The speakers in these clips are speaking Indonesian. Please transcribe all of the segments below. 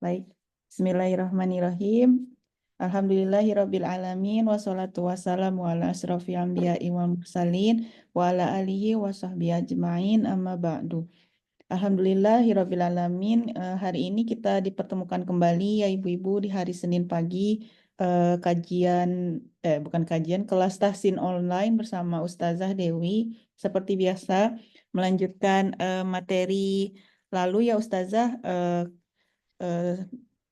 Baik. Bismillahirrahmanirrahim. Alhamdulillahirabbil alamin wassalatu wassalamu ala asrofil anbiya'i wal mursalin wa ala alihi wa sahbihi ajma'in amma ba'du. Alhamdulillahirabbil alamin. Hari ini kita dipertemukan kembali ya ibu-ibu di hari Senin pagi, bukan kajian, kelas tahsin online bersama Ustazah Dewi. Seperti biasa melanjutkan materi lalu ya Ustazah. eh,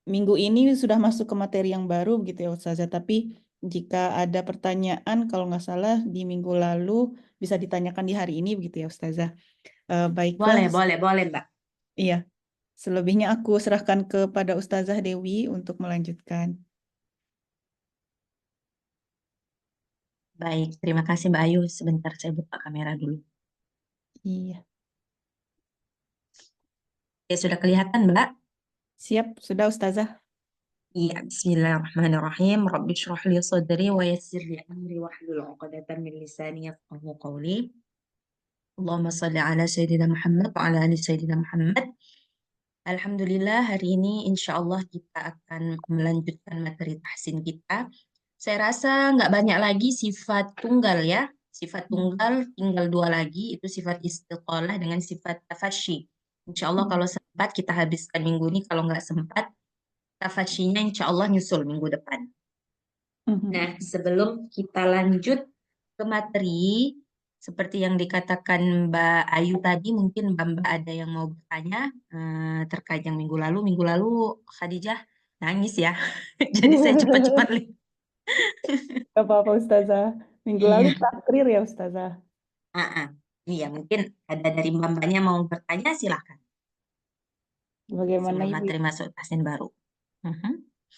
Minggu ini sudah masuk ke materi yang baru gitu ya Ustazah. Tapi jika ada pertanyaan kalau nggak salah di minggu lalu bisa ditanyakan di hari ini begitu ya Ustazah. Baiklah, Boleh, Mbak. iya. Selebihnya aku serahkan kepada Ustazah Dewi untuk melanjutkan. Baik, terima kasih Mbak Ayu. Sebentar saya buka kamera dulu. Iya. Oke, sudah kelihatan Mbak? Siap, sudah Ustazah. Iya, bismillahirrahmanirrahim. Rabbi syrah li sadri wa yassir li amri wahlul 'uqdatam min lisani yafqahu qawli. Allahumma shalli ala Sayyidina Muhammad wa ala ali Sayyidina Muhammad. Alhamdulillah, hari ini insya Allah kita akan melanjutkan materi tahsin kita. Saya rasa nggak banyak lagi sifat tunggal ya. Sifat tunggal tinggal dua lagi, itu sifat istiqalah dengan sifat tafasyi. Insya Allah kalau sempat kita habiskan minggu ini, kalau nggak sempat, tafasyinya insya Allah nyusul minggu depan. Nah, sebelum kita lanjut ke materi, seperti yang dikatakan Mbak Ayu tadi, mungkin Mbak ada yang mau bertanya terkait yang minggu lalu. Minggu lalu Khadijah nangis ya, jadi saya cepat-cepat lihat. Gak apa-apa Ustazah. Minggu lalu Iya. takrir ya Ustazah. Ah, ah. Iya, mungkin ada dari Mbak-mbaknya mau bertanya, silahkan. Bagaimana Sebelum Ibu? materi masuk tahsin baru. Mhm.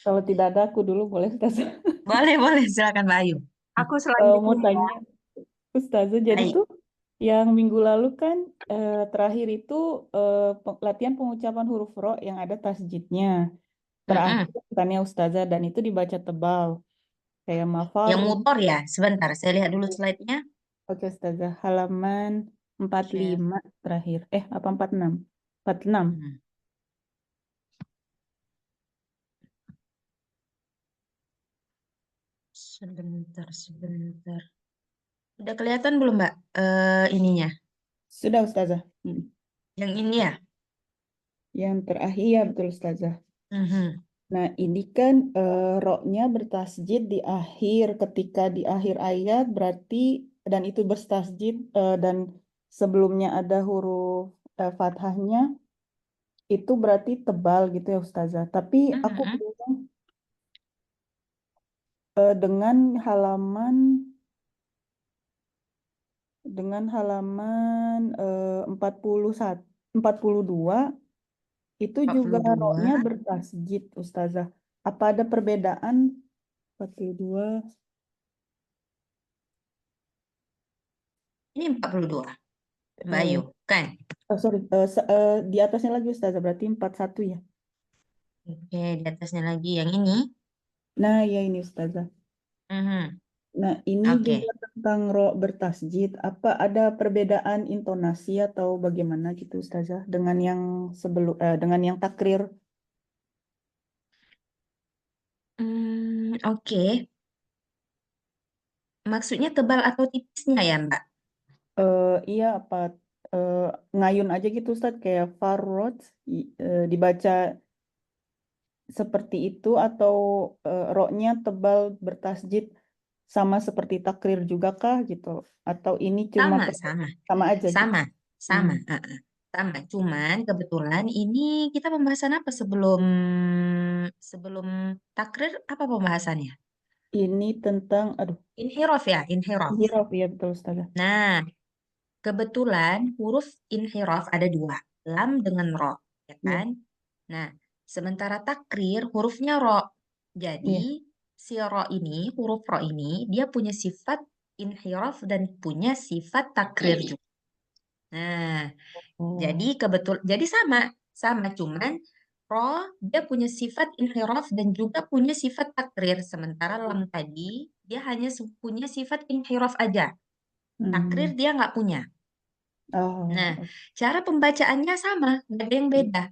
Kalau tidak ada aku dulu boleh Ustazah. Boleh, silakan Mbak Ayu. Aku Mau selanjutnya ya. tanya Ustazah, jadi Baik. tuh yang minggu lalu kan terakhir itu latihan pengucapan huruf ro yang ada tasjidnya. Terakhir Mm-mm. tanya Ustazah dan itu dibaca tebal. Kayak Yang mafaru. motor ya, sebentar. Saya lihat dulu slide-nya. Oke Ustazah, halaman Share. 45 terakhir. Apa 46? 46. Hmm. Sebentar. Udah kelihatan belum, Mbak? Ininya. Sudah Ustazah. Yang ini ya. Yang terakhir ya betul Ustazah. Mhm. Nah, ini kan ro-nya bertasjid di akhir, ketika di akhir ayat berarti, dan itu bertasjid dan sebelumnya ada huruf fathahnya, itu berarti tebal gitu ya Ustazah. Tapi aku Mhm. bingung dengan halaman eh, 41, 42 itu juga 42. ro-nya bertasjid Ustazah. Apa ada perbedaan 42? Ini 42. Mbak Ayu, kan? Oh, sorry, di atasnya lagi Ustazah, berarti 41 ya. Oke, di atasnya lagi yang ini. Nah, ya ini Ustazah. Mhm. Nah, ini juga Oke. tentang ro bertasjid. Apa ada perbedaan intonasi atau bagaimana gitu Ustazah dengan yang dengan yang takrir? Oke. Maksudnya tebal atau tipisnya ya, Mbak? Iya apa eh, ngayun aja gitu Ustaz kayak farrot dibaca seperti itu atau ro-nya tebal bertasjid sama seperti takrir juga kah gitu? Atau ini cuma Sama, sama. sama aja gitu? Sama, Hmm. sama. Sama. Cuman kebetulan ini kita pembahasan apa sebelum sebelum takrir apa pembahasannya? Ini tentang, aduh, Inhiraf ya, inhiraf. hiraf ya betul Ustazah. Nah, kebetulan huruf inhiraf ada dua, lam dengan ro, ya Iya, kan? Nah, sementara takrir hurufnya ro. Jadi, iya. si ro ini, huruf ro ini, dia punya sifat inhiraf dan punya sifat takrir juga. Nah, jadi Oh. jadi sama, sama cuman roh dia punya sifat inhiraf dan juga punya sifat takrir. Sementara lam tadi dia hanya punya sifat inhiraf aja. Takrir Hmm. dia nggak punya. Nah, Oh, cara pembacaannya sama, nggak ada yang beda.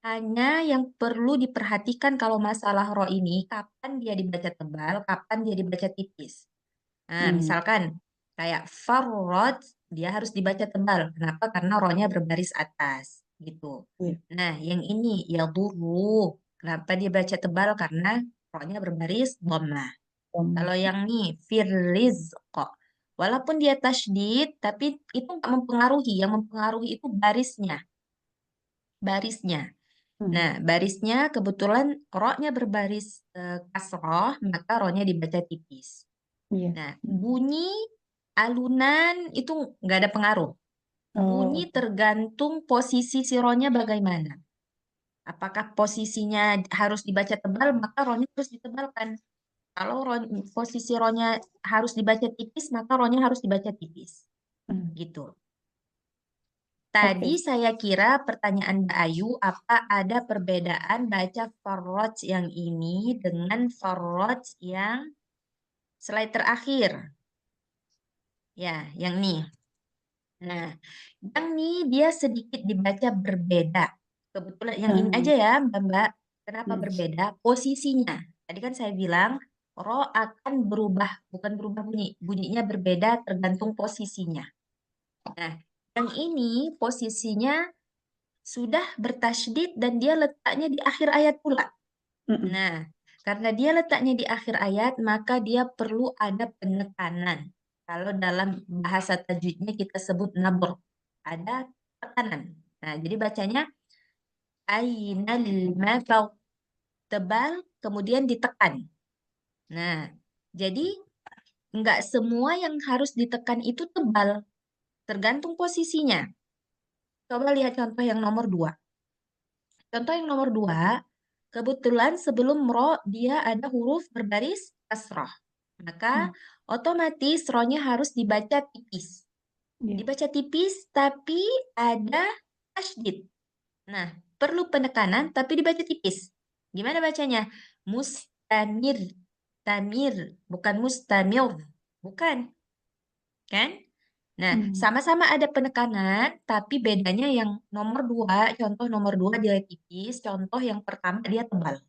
Hanya yang perlu diperhatikan kalau masalah ro ini, kapan dia dibaca tebal, kapan dia dibaca tipis. Nah, misalkan kayak farrot, dia harus dibaca tebal. Kenapa? Karena ro-nya berbaris atas, gitu. Iya. Nah, yang ini ya dulu. Kenapa dia baca tebal? Karena ro-nya berbaris dhammah. Kalau yang nih firriz kok, walaupun dia tasydid, tapi itu nggak mempengaruhi. Yang mempengaruhi itu barisnya. Nah, barisnya kebetulan ro-nya berbaris kasroh, maka ro-nya dibaca tipis. Iya. Nah, bunyi alunan itu nggak ada pengaruh. Bunyi tergantung posisi si ro-nya bagaimana. Apakah posisinya harus dibaca tebal, maka ro-nya harus ditebalkan. Kalau posisi ro-nya harus dibaca tipis, maka ro-nya harus dibaca tipis. Gitu. Tadi saya kira pertanyaan Mbak Ayu, apa ada perbedaan baca farroj yang ini dengan farroj yang slide terakhir? Ya, yang ini. Nah, yang ini dia sedikit dibaca berbeda. Kebetulan yang ini aja ya, Mbak. Kenapa berbeda? Posisinya. Tadi kan saya bilang, ro akan berubah, bukan berubah bunyi. Bunyinya berbeda tergantung posisinya. Nah, yang ini posisinya sudah bertasydid dan dia letaknya di akhir ayat pula. Nah, karena dia letaknya di akhir ayat, maka dia perlu ada penekanan. Kalau dalam bahasa tajwidnya kita sebut nabr, ada tekanan. Nah, jadi bacanya ainal mafar, tebal, kemudian ditekan. Nah, jadi nggak semua yang harus ditekan itu tebal, tergantung posisinya. Coba lihat contoh yang nomor 2. Contoh yang nomor 2, kebetulan sebelum ro dia ada huruf berbaris kasrah. Maka otomatis ro-nya harus dibaca tipis. Dibaca tipis tapi ada tasydid. Nah, perlu penekanan tapi dibaca tipis. Gimana bacanya? Mustamir. Tamir, bukan mustamir. Bukan. Kan? Nah, sama-sama ada penekanan, tapi bedanya yang nomor 2, contoh nomor 2 dia tipis, contoh yang pertama dia tebal.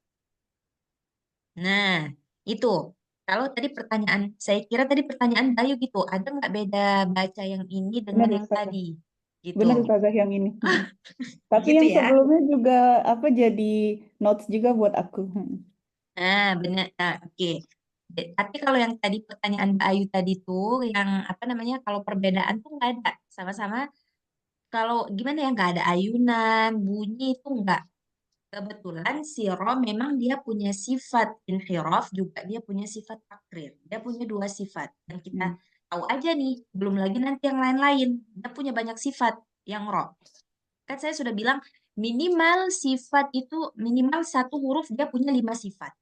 Nah, itu. Kalau tadi pertanyaan, saya kira tadi pertanyaan Bayu gitu, ada nggak beda baca yang ini dengan Benar, yang Ustazah. tadi? Gitu. Benar, Ustazah, yang ini. Tapi Gitu yang ya. sebelumnya juga jadi notes juga buat aku. Nah, benar. Nah, oke. Tapi kalau yang tadi pertanyaan Mbak Ayu tadi tuh, yang apa namanya, kalau perbedaan tuh nggak ada. Sama-sama, kalau gimana ya, nggak ada ayunan, bunyi itu nggak. Kebetulan si ro memang dia punya sifat inhiraf, juga dia punya sifat takrir. Dia punya 2 sifat. Yang kita tahu aja nih, belum lagi nanti yang lain-lain. Dia punya banyak sifat yang ro. Kan saya sudah bilang, minimal sifat itu, minimal satu huruf dia punya 5 sifat.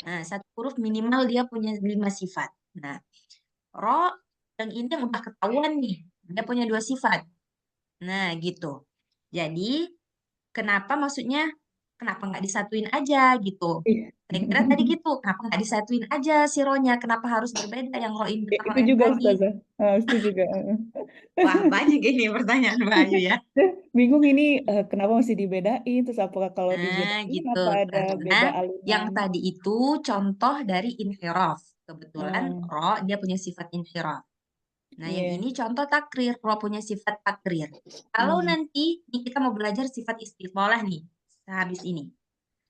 Nah, satu huruf minimal dia punya 5 sifat. Nah, ro yang ini yang udah ketahuan nih. Dia punya 2 sifat. Nah, gitu. Jadi, kenapa maksudnya, kenapa nggak disatuin aja gitu. Saya kira tadi gitu, kenapa nggak disatuin aja si ro-nya, kenapa harus berbeda yang ro ini dengan ro Itu yang juga, tadi. Ustazah. Itu juga. Wah, banyak ini pertanyaan Bayu ya. Bingung ini kenapa mesti dibedain, terus apakah kalau Nah, dibedain gitu. apa ada Karena beda yang alunan? tadi itu contoh dari inhiraf. Kebetulan ro dia punya sifat inhiraf. Nah, yang Iya. ini contoh takrir, ro punya sifat takrir. Kalau nanti nih kita mau belajar sifat istiqolah nih, habis ini.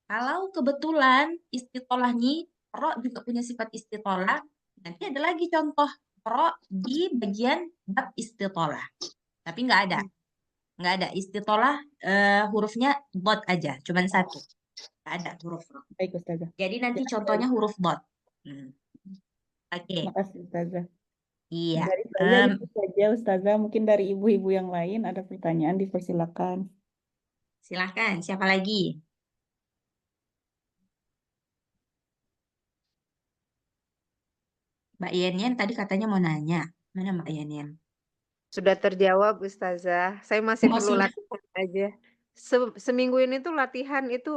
Kalau kebetulan istitolah nih, ro juga punya sifat istitolah, nanti ada lagi contoh ro di bagian bab istitolah. Tapi nggak ada istitolah hurufnya dot aja, cuman satu, nggak ada huruf ro. Baik, Ustazah. Jadi nanti Ya, contohnya huruf dot. Oke, makasih, Ustazah. iya. Dari saya itu saja, Ustazah. Mungkin dari ibu-ibu yang lain ada pertanyaan, dipersilakan. Silahkan, siapa lagi? Mbak Yenyen tadi katanya mau nanya. Mana Mbak Yenyen? Sudah terjawab, Ustazah. Saya masih Oh, perlu sudah. latihan aja. Seminggu ini tuh latihan itu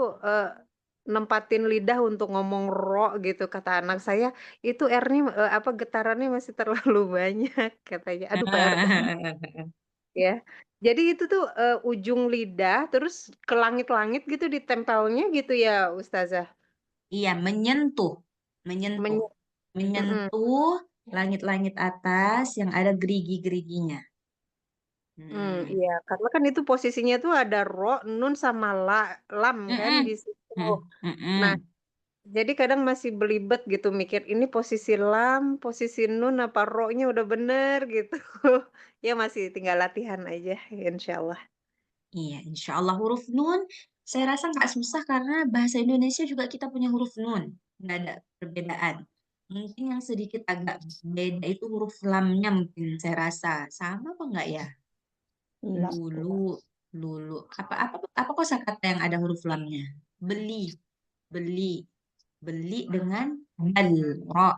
nempatin lidah untuk ngomong ro gitu kata anak saya. Itu R-nya apa getarannya masih terlalu banyak katanya. Aduh PR. ya. Jadi itu tuh ujung lidah terus ke langit-langit gitu ditempelnya gitu ya Ustazah. Iya, menyentuh, menyentuh, Men- Mm-mm. menyentuh langit-langit atas yang ada gerigi-geriginya. Hmm. Iya, karena kan itu posisinya tuh ada ro, nun sama lam kan Mm-mm. di situ. Mm, Nah, mm-mm. jadi kadang masih belibet gitu mikir ini posisi lam, posisi nun apa ro-nya udah bener gitu. Ya masih tinggal latihan aja, insya Allah. Iya, insya Allah huruf nun. Saya rasa nggak susah karena bahasa Indonesia juga kita punya huruf nun. Nggak ada perbedaan. Mungkin yang sedikit agak beda itu huruf lamnya mungkin saya rasa. Sama apa enggak ya? Lam. Lulu, lulu. Apa kosakata yang ada huruf lamnya? Beli, beli, beli dengan dal, ro.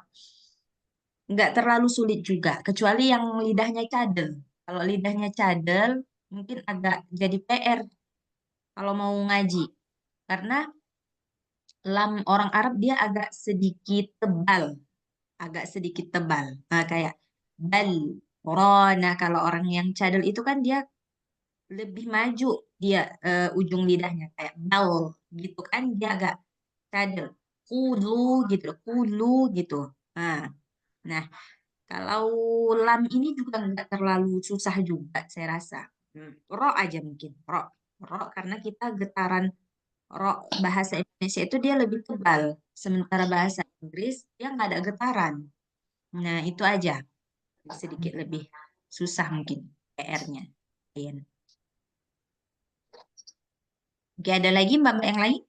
Nggak terlalu sulit juga, kecuali yang lidahnya cadel. Kalau lidahnya cadel, mungkin agak jadi PR kalau mau ngaji. Karena lam orang Arab dia agak sedikit tebal. Nah, kayak bal, ro. Nah, kalau orang yang cadel itu kan dia lebih maju dia ujung lidahnya kayak bal gitu kan dia agak cadel. Kulu gitu, kulu gitu. Nah, nah kalau lam ini juga nggak terlalu susah juga saya rasa. Ro aja mungkin, ro. Ro karena kita getaran ro bahasa Indonesia itu dia lebih tebal. Sementara bahasa Inggris dia nggak ada getaran. Nah, itu aja. Sedikit lebih susah mungkin PR-nya. Iya. Oke, ada lagi mbak-mbak yang lain?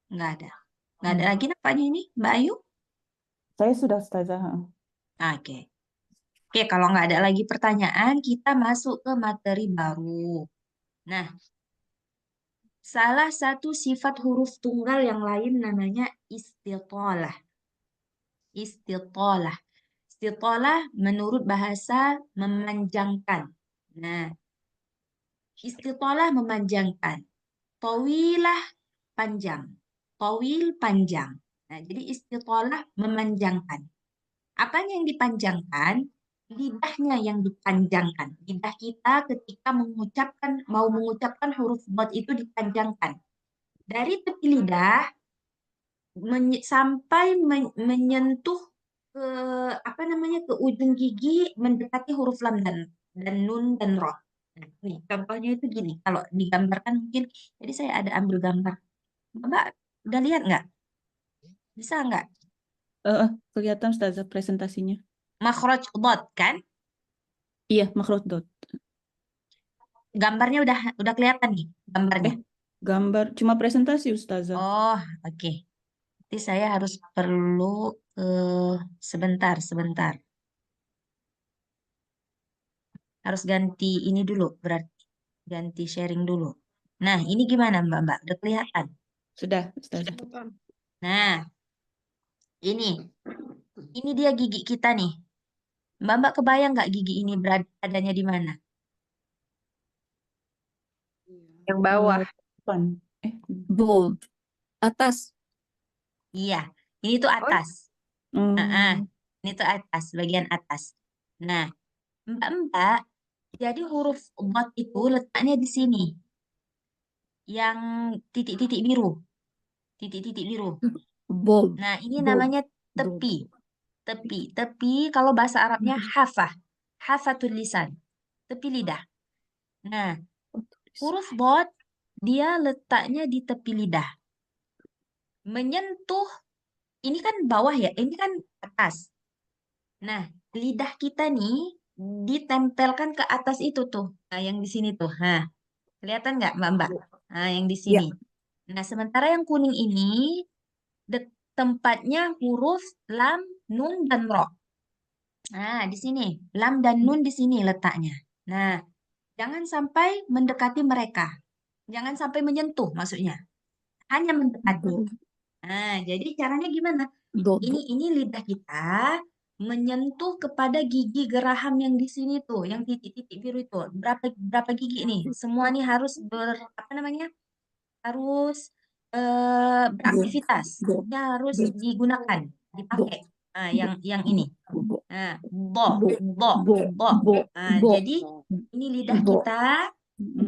Nggak ada. Nggak ada lagi nampaknya ini, Mbak Ayu? Saya sudah Ustazah. Oke. Oke, kalau nggak ada lagi pertanyaan, kita masuk ke materi baru. Nah, salah satu sifat huruf tunggal yang lain namanya istitolah. Istitolah. Istitolah menurut bahasa memanjangkan. Nah, istitolah memanjangkan. Tawilah panjang. Tawil panjang. Nah, jadi istitolah memanjangkan. Apanya yang dipanjangkan? Lidahnya yang dipanjangkan. Lidah kita ketika mau mengucapkan huruf dot itu dipanjangkan. Dari tepi lidah sampai menyentuh ke apa namanya ke ujung gigi mendekati huruf lam dan nun dan ro. Nah, nih, contohnya itu gini. Kalau digambarkan mungkin, jadi saya ada ambil gambar. Mbak, udah lihat nggak? Bisa nggak? Kelihatan Ustazah presentasinya. Makhraj dot kan? Iya, makhraj dot. Gambarnya udah kelihatan nih gambarnya. Gambar cuma presentasi Ustazah. Oh, oke. Nanti saya harus perlu sebentar. Harus ganti ini dulu, berarti ganti sharing dulu. Nah, ini gimana Mbak? Udah kelihatan? Sudah Ustazah. Nah, ini dia gigi kita nih. Mbak kebayang nggak gigi ini beradanya di mana? Yang bawah. Depan. Bold. Atas. Iya, ini tuh Oh, atas. Hmm. Ini tuh atas, bagian atas. Nah, Mbak, jadi huruf dot itu letaknya di sini. Yang titik-titik biru. Titik-titik biru. Bold. Nah, ini Bold. namanya tepi. Tepi kalau bahasa Arabnya hafah. Hafatul lisan. Tepi lidah. Nah, huruf dot dia letaknya di tepi lidah. Menyentuh, ini kan bawah ya, ini kan atas. Nah, lidah kita nih ditempelkan ke atas itu tuh. Nah, yang di sini tuh. Nah, kelihatan nggak Mbak? Nah, yang di sini. Nah, sementara yang kuning ini tempatnya huruf lam, nun, dan ro. Nah, di sini. Lam dan nun di sini letaknya. Nah, jangan sampai mendekati mereka. Jangan sampai menyentuh maksudnya. Hanya mendekati. Nah, jadi caranya gimana? Bold. Ini lidah kita menyentuh kepada gigi geraham yang di sini tuh, yang titik-titik biru itu. Berapa gigi nih? Semua nih harus apa namanya? Harus beraktivitas. Bold. Ya harus digunakan, dipakai. Yang ini. Bo. Bo, Bo. bo, Bo. bo. Bo. Bo. Jadi ini lidah Bo. kita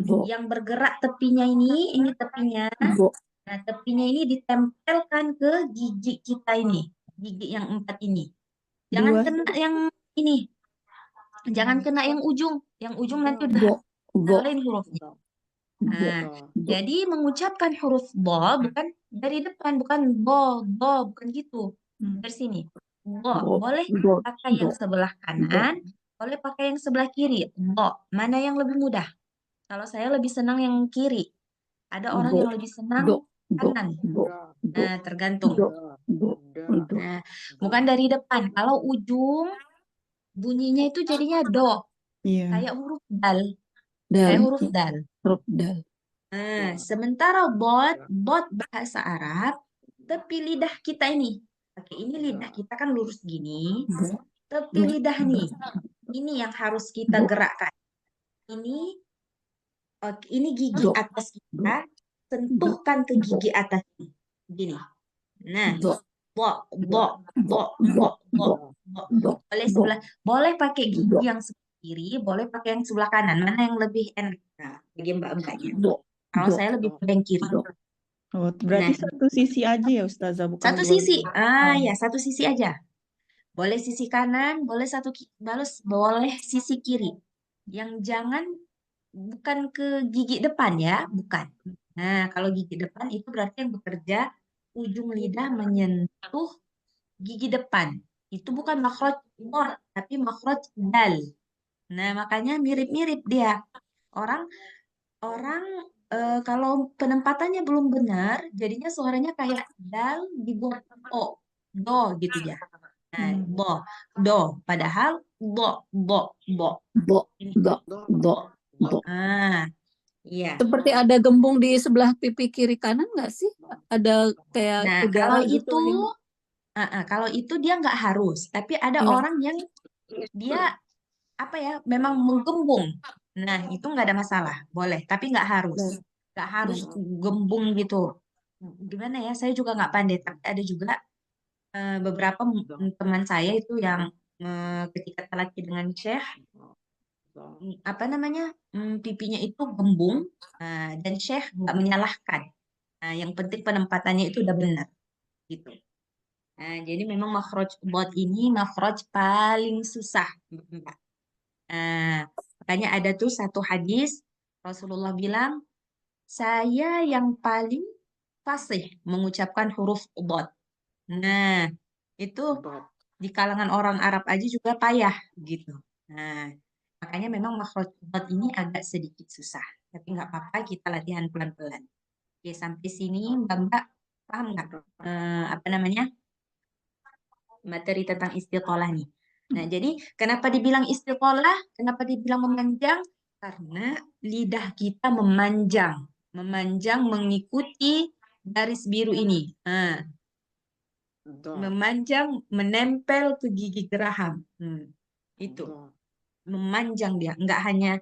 Bo. yang bergerak tepinya ini tepinya. Bo. Nah, tepinya ini ditempelkan ke gigi kita ini, gigi yang 4 ini. Jangan Dua. kena yang ini, jangan kena yang ujung nanti udah Bo. Bo. lain hurufnya. Bo. Nah, Bo. jadi mengucapkan huruf bo bukan dari depan, bukan bo, bukan gitu. Hmm. Dari sini. Bo, Bo. boleh Bo. pakai yang Bo. sebelah kanan, boleh pakai yang sebelah kiri. Bo, mana yang lebih mudah? Kalau saya lebih senang yang kiri. Ada orang Bo. yang lebih senang Do. Do. kanan. Do. Do. Nah, tergantung. Do. Do. Do. Nah, bukan dari depan. Kalau ujung bunyinya itu jadinya do, Iya. kayak huruf dal, Dal. kayak huruf dal. Huruf dal. Nah, sementara bot bahasa Arab, tepi lidah kita ini. Oke, ini lidah kita kan lurus gini. Bo. Tepi Do. lidah nih, ini yang harus kita Do. gerakkan. Ini gigi Do. atas kita, sentuhkan ke gigi atas ini. Gini. Nah, Do. bo. Bo. Bo. Boleh pakai gigi Do. yang sebelah kiri, boleh pakai yang sebelah kanan. Mana yang lebih enak? Nah, bagi mbak-mbaknya. Do. Kalau Do. saya lebih pilih yang kiri. Do. Oh, berarti Nah, satu sisi aja ya Ustazah, bukan satu dua. sisi. Ya, satu sisi aja. Boleh sisi kanan, boleh boleh sisi kiri. Yang jangan bukan ke gigi depan ya, bukan. Nah, kalau gigi depan itu berarti yang bekerja ujung lidah menyentuh gigi depan. Itu bukan makhraj bot, tapi makhraj dal. Nah, makanya mirip-mirip dia. Orang kalau penempatannya belum benar, jadinya suaranya kayak dal dibuat o, do gitu ya. Nah, do. Padahal bo. Bo. Ini. Do. Do. Do. Iya. Seperti ada gembung di sebelah pipi kiri kanan nggak sih? Ada kayak Nah, udara kalau gitu kalau itu dia nggak harus, tapi ada Iya. orang yang dia memang menggembung. Nah, itu nggak ada masalah, boleh, tapi nggak harus, gembung gitu. Gimana ya? Saya juga nggak pandai, tapi ada juga beberapa teman saya itu yang ketika talaki dengan Syekh, pipinya itu gembung, dan Syekh nggak menyalahkan. Nah, yang penting penempatannya itu udah benar, gitu. Nah, jadi memang makhraj bot ini makhraj paling susah, Mbak. Makanya ada tuh satu hadis Rasulullah bilang, saya yang paling fasih mengucapkan huruf bot. Nah, itu di kalangan orang Arab aja juga payah gitu. Nah, makanya memang makhraj bot ini agak sedikit susah. Tapi nggak apa-apa, kita latihan pelan-pelan. Oke, sampai sini Mbak paham nggak? Materi tentang istiqolah nih. Nah, jadi kenapa dibilang istiqolah? Kenapa dibilang memanjang? Karena lidah kita memanjang mengikuti garis biru ini. Memanjang, menempel ke gigi geraham. Itu. Memanjang dia, nggak hanya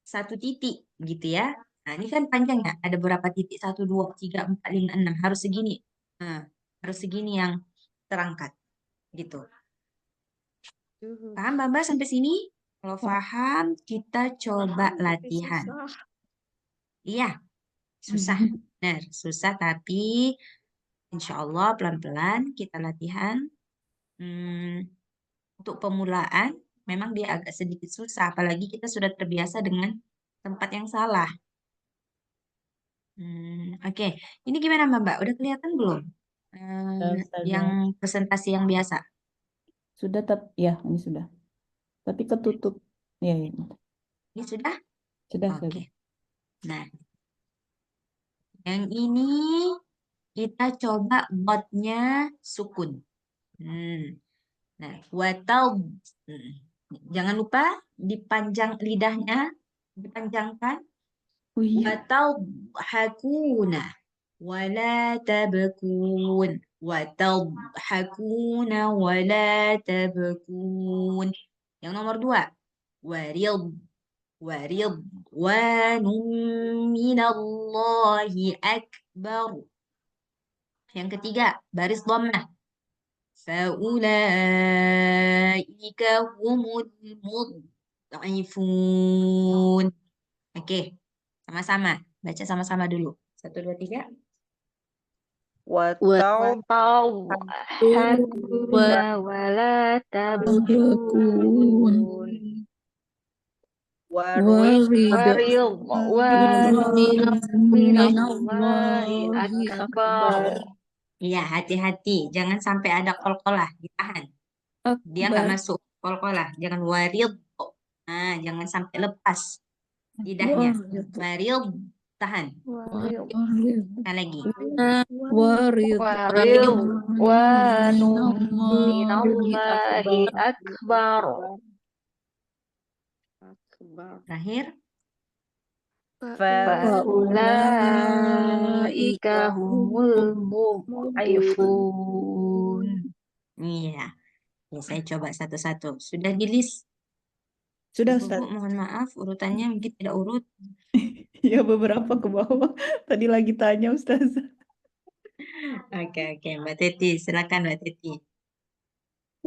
satu titik gitu ya. Nah, ini kan panjangnya. Ada berapa titik? 1, 2, 3, 4, 5, 6. Harus segini. Harus segini yang terangkat. Gitu. Paham Mbak sampai sini? Kalau paham, kita coba latihan. Iya, susah. Benar, susah tapi insya Allah pelan-pelan kita latihan. Untuk pemulaan, memang dia agak sedikit susah. Apalagi kita sudah terbiasa dengan tempat yang salah. Oke. Ini gimana Mbak? Udah kelihatan belum? Yang presentasi yang biasa. Sudah, ya ini sudah. Tapi ketutup. Ya. Ini sudah? Sudah. Oke. Nah, yang ini kita coba botnya sukun. Nah, watal. Jangan lupa dipanjang lidahnya, dipanjangkan. Watal hakuna, wala tabkun. Watal hakuna, wala tabkun. Yang nomor 2, waridwanum minallahi akbar. Yang ketiga, baris dhammah. فأولئك هم المضعفون. Oke, sama-sama. Baca sama-sama dulu. 1, 2, 3. Watau Wa ولا tabakun warid waridwan من minallahi الله akbar أكبر Iya, hati-hati. Jangan sampai ada kolkolah. Ditahan. Dia nggak akbar masuk. Kolkolah. Jangan warid. Nah, jangan sampai lepas lidahnya. Warid. Tahan. ورضوان Sekali lagi. ورضوان من minallahi الله akbar أكبر Terakhir. فأولئك هم المضعفون. Iya. Ya, saya coba satu-satu. Sudah di list? Sudah, Bu, Ustaz. mohon maaf. Urutannya mungkin tidak urut. Ya, beberapa ke bawah. Tadi lagi tanya, Ustazah. Oke. Mbak Teti. Silakan, Mbak Teti.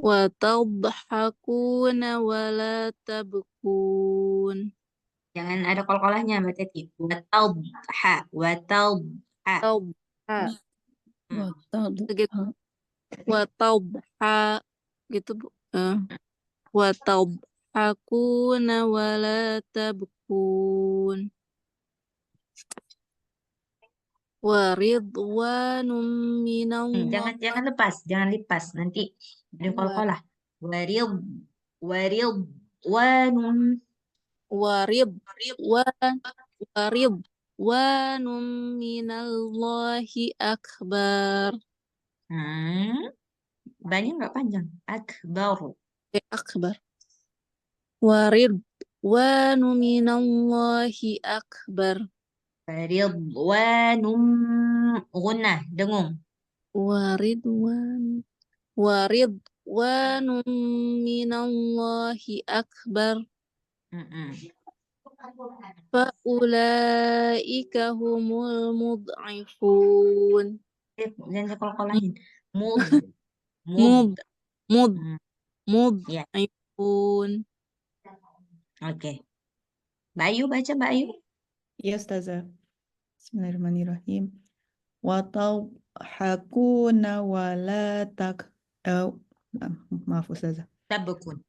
wa tadhakuna wa la tabkun Jangan ada kolkolahnya, Mbak Teti. Watadha. Watadha. tawbha Hmm. gitu wa tawbha gitu Bu. Wa tadhakuna wa la tabkun wa ridwanum minallah Jangan lepas. Jangan lipas. Nanti ada kolkolah. Warid. Wanum. warid waridwanum minallahi akbar Banyak nggak panjang. Akbar. akbar waridwanum minallahi akbar Ridwanum. Gunnah. Dengung. waridwanum minallahi akbar Mm-mm. faulaika humul mud'ifun Jangan dikolkolahin. Mud. mud mud Hmm, Ya. mud'ifun Oke. Mbak Ayu, baca Mbak Ayu. Ya, Ustazah. Bismillahirrahmanirrahim. Wa tadhakuna wa la maaf, Ustazah. Tabukun.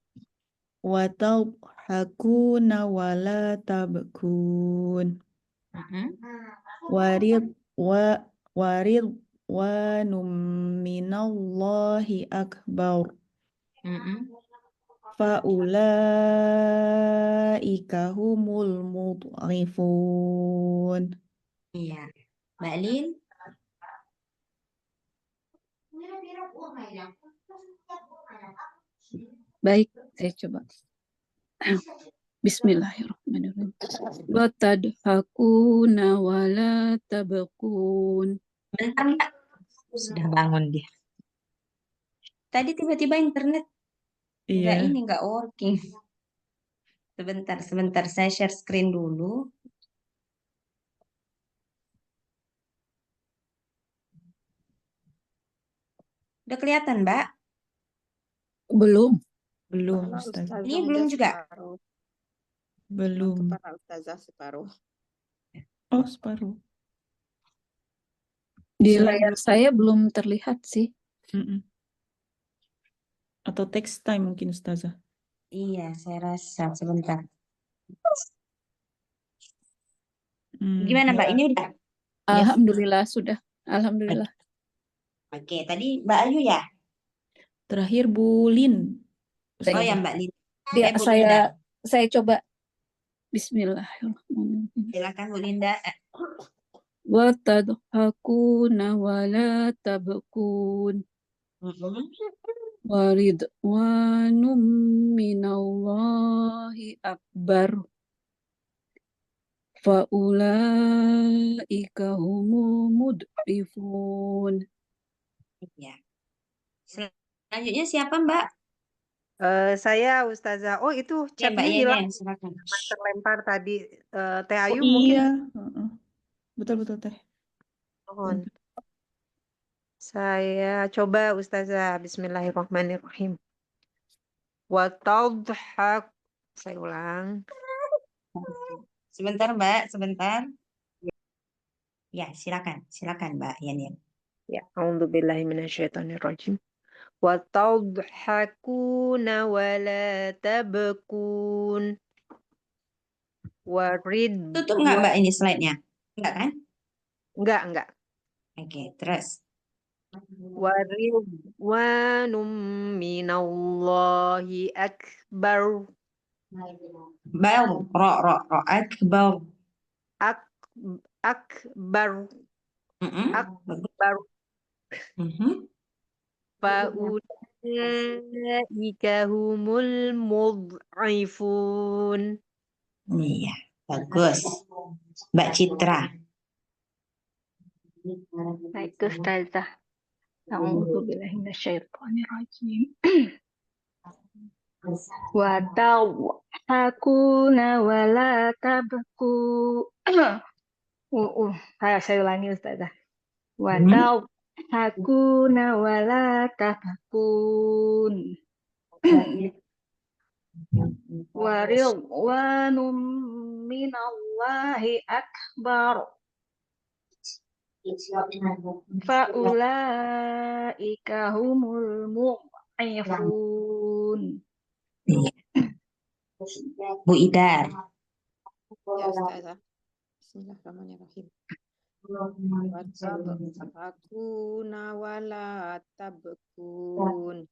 Wa tadhakuna wa la tabkun. Waridwanum minallahi akbar. Faulaika humul mud'ifun. Iya. Mbak Lin. baik saya coba Bismillahirrahmanirrahim wa tadhakuna wa la tabkun Bentar, Mbak. Sudah bangun dia. Tadi tiba-tiba internet Iya. nggak working. Sebentar. Saya share screen dulu. Udah kelihatan, Mbak? Belum, Kepala Ustazah. Ustazah Ini udah belum juga? separuh. Belum. Kepala Ustazah separuh. Oh, separuh. di Sudah. layar saya belum terlihat sih Mm-mm. Atau text time mungkin, Ustazah. Iya, saya rasa. Sebentar. Hmm, Gimana, Mbak? ya. Ini udah? Alhamdulillah sudah Alhamdulillah Oke, tadi Mbak Ayu ya? Terakhir Bu Lin. Oh ya, Ustazah. Mbak Lin. dia Bu Linda. saya coba Bismillahirrahmanirrahim Silakan Bu Linda. wa tadhakuna wa la tabkun wa ridwanum minallahi akbar faulaika humul mud'ifun Ya. Selanjutnya siapa, Mbak? Saya Ustazah. Oh, itu Ya, Mbak chatnya hilang. Yenen. Silakan. Terlempar tadi. Teh Oh, Ayu mungkin iya. Betul-betul, Teh. mohon. Saya coba Ustazah. Bismillahirrahmanirrahim. Wa tadhak. Saya ulang. Sebentar, Mbak, sebentar. Ya, silakan Mbak Yani. Ya, a'udzubillahi minasyaitonirrajim. Wa tadhakuna wa la tabkun. Warid. Tutup nggak Mbak ini slide-nya? Enggak kan? Enggak. Oke, terus. Waridwanum minallahi akbar. Bal, ro, akbar. Akbar. Bagus. Akbar. Faulaika humul mud'ifun. Iya, bagus. Mbak Citra. Baik, Ustazah. A'udzubillahi minasyaitonirrajim. Wa tadhakuna wa la tabku. Saya ulangi Ustazah. Wa tadhakuna wa la tabkun. Wa ridwanum minallahi akbar. Faulaika humul mu'ifun. Iya. Bu Idar. Ya Ustazah. Bismillahirrahmanirrahim. Watabhakuna wala tabkun.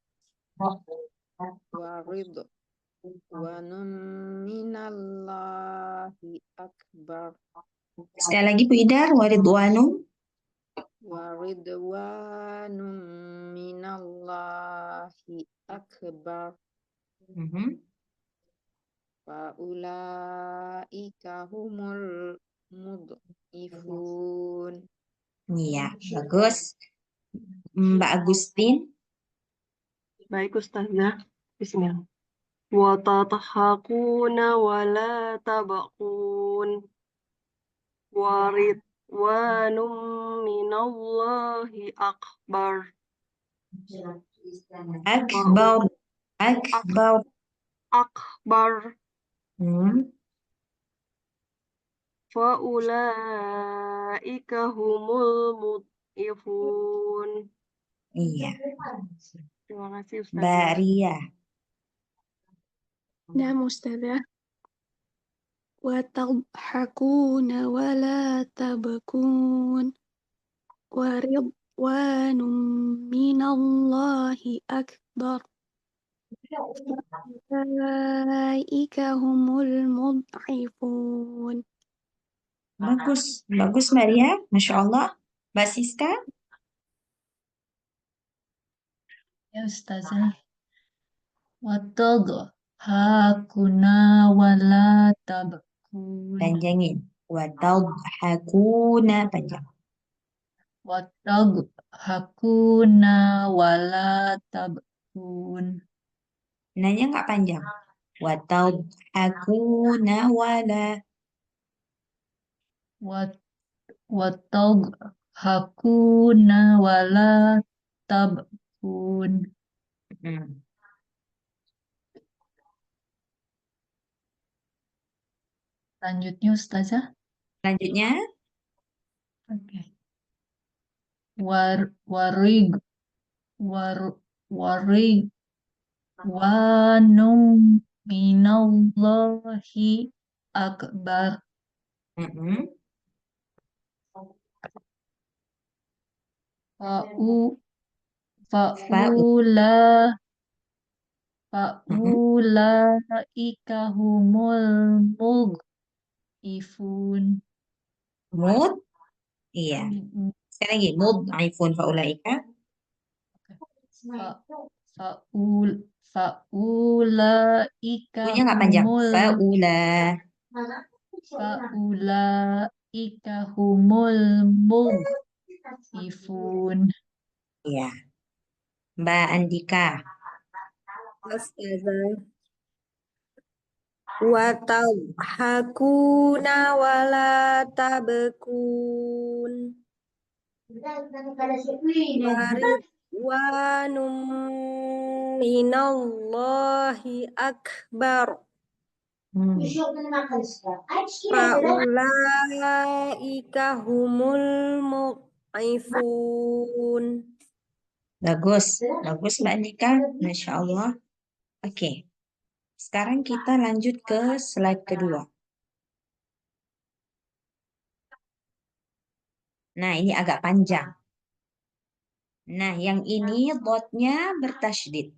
Waridwanum minallahi akbar. Sekali lagi Bu Idar, waridwanum. Waridwanum minallahi akbar. Faulaika humul mud'ifun. Iya, bagus. Mbak Agustin. Baik Ustazah, bismillah. Wa tadhakuna wa la tabakun. Wa ridwanum minallahi akbar. Akbar. Akbar. Hmm. Faulaika humul mud'ifun. Iya. Terima kasih Mbak Ustazah. Ria. Nah, Ustazah. Wa tadhakuna wa la tabkun. Wa ridwanum minallahi akbar. Ulaika humul mud'ifun. Bagus. Bagus Mbak Ria. Masya Allah. Mbak Siska. Ya Ustazah. Watadhakuna wala tabkun. Panjangin. Watadhakuna panjang. Watadhakuna wala tabkun. Nanya nggak panjang. Watadhakuna wala. Watadhakuna wala tabkun. Lanjutnya Ustazah. Selanjutnya. Oke. Warig wanum minallahi akbar. Faulaika humul mud'ifun. Mud. Iya. Sekali lagi. Mud'ifun faulaika. Faulaika Punya nggak panjang? Faulaika humul mud'ifun. Iya. Mbak Andika. Ustazah. Wa tadhakuna wa la tabkun. Waridwanum minallahi akbar. Faulaika humul mu'ifun. Bagus, bagus Mbak Andika, Masya Allah. Oke, sekarang kita lanjut ke slide kedua. Nah, ini agak panjang. Nah, yang ini dotnya bertasydid.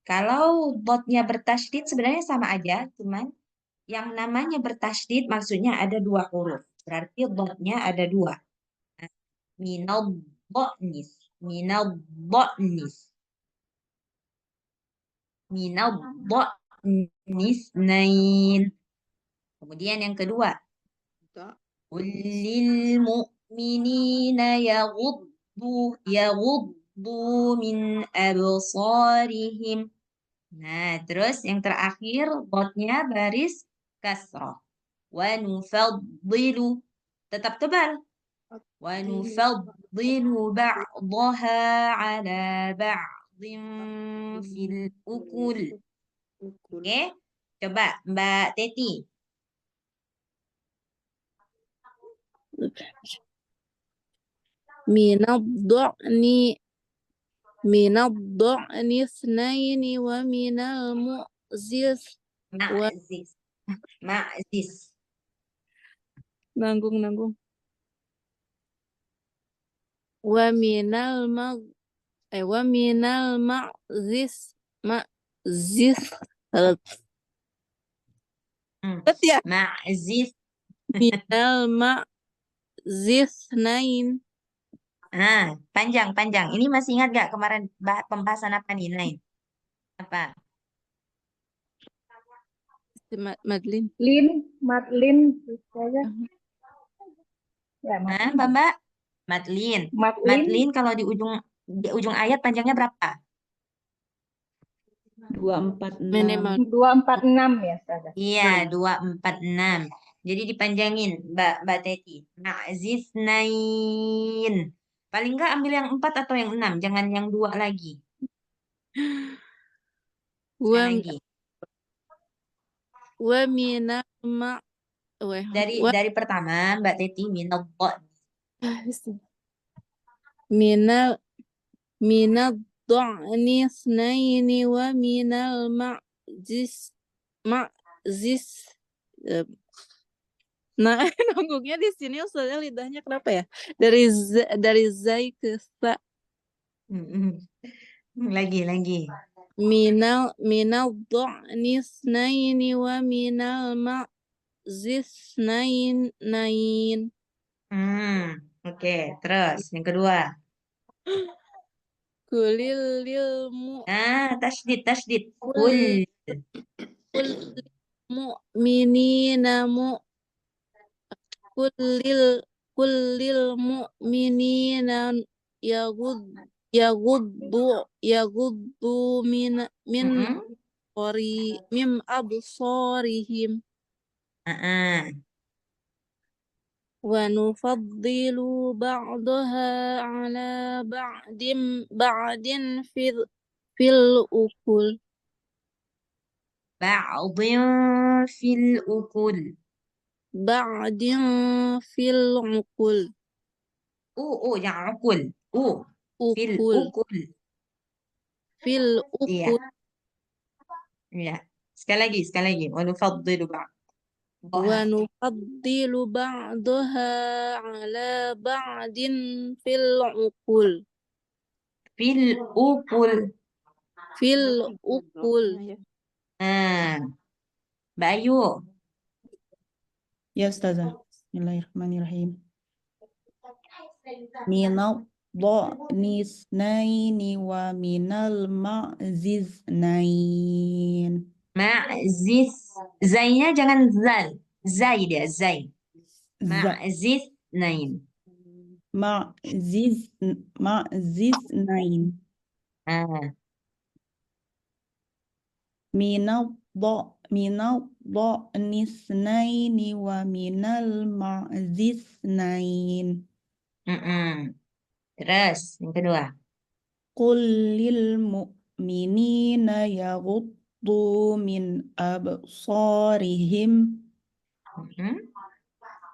Kalau dotnya bertasydid sebenarnya sama aja, cuman yang namanya bertasydid maksudnya ada 2 huruf. Berarti dotnya ada 2. Minal do'nis. Minal do'nis. Minal do'nis nain. Kemudian yang kedua. Lil mu'minina yaghuddu min absarihim. Nah, terus yang terakhir dotnya baris kasrah. Wa nufaddilu. Tetap tebal. Wa nufaddilu ba'daha ala ba'din fil ukul. Oke, coba Mbak Teti. minadh-dha'ni itsnaini wa minal mu'ziz wa Ma'ziz. nanggung wa minal ma'ziz ya Ma'ziz. minal ma'ziz nain. Panjang. Ini masih ingat gak kemarin pembahasan apa nih, Nain? Apa? Madlin. Madlin. Ya, Mbak? Madlin. Madlin kalau di ujung ayat panjangnya berapa? 246. Minimal 246 ya, Ustazah. Iya, 246. Jadi dipanjangin, Mbak Teti. Ma'ziz nain. Paling enggak ambil yang 4 atau yang 6, jangan yang 2 lagi. Sekali lagi. Wa minal Dari pertama, Mbak Teti, minal dha'ni itsnaini wa minal ma'ziz. Nah, nanggungnya di sini Ustazah lidahnya kenapa ya? Dari zai ke sa. Lagi. Minal dha'ni itsnaini wa minal ma'ziz nain. Oke, terus yang kedua. Kulil Tasydid. Kul mu'minina kullil mu'minina yaghuddu min absarihim wa nufaddilu ba'daha ala ba'din fil ukul. Ba'din fil ukul. Jangan ukul. Fil ukul. Iya. Sekali lagi. Wa nufaddilu ba'daha ala ba'din fil ukul. Mbak Ayu. Ya Ustazah. Bismillahirrahmanirrahim. Minal dha'ni itsnaini wa minal ma'ziz nain. Ma'ziz. Zainya jangan zal. Zai dia, zai. Ma'ziz nain. Ma'ziz nain. Minal dha'ni itsnaini wa minal ma'ziz nain. Terus yang kedua. Qul lil mu'minina yaghuddu min absarihim Mm-mm.